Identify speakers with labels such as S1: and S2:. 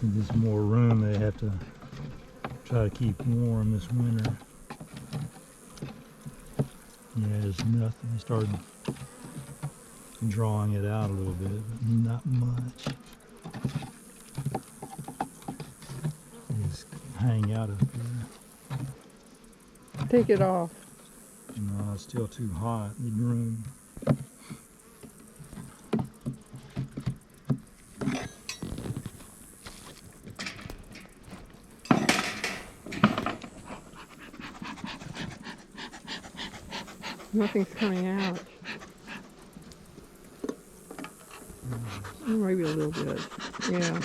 S1: There's more room. They have to try to keep warm this winter. Yeah, there's nothing. They started drawing it out a little bit, but not much. They just hang out up here.
S2: Take it off.
S1: No, it's still too hot. Need room.
S2: Nothing's coming out. Maybe a little bit. Yeah.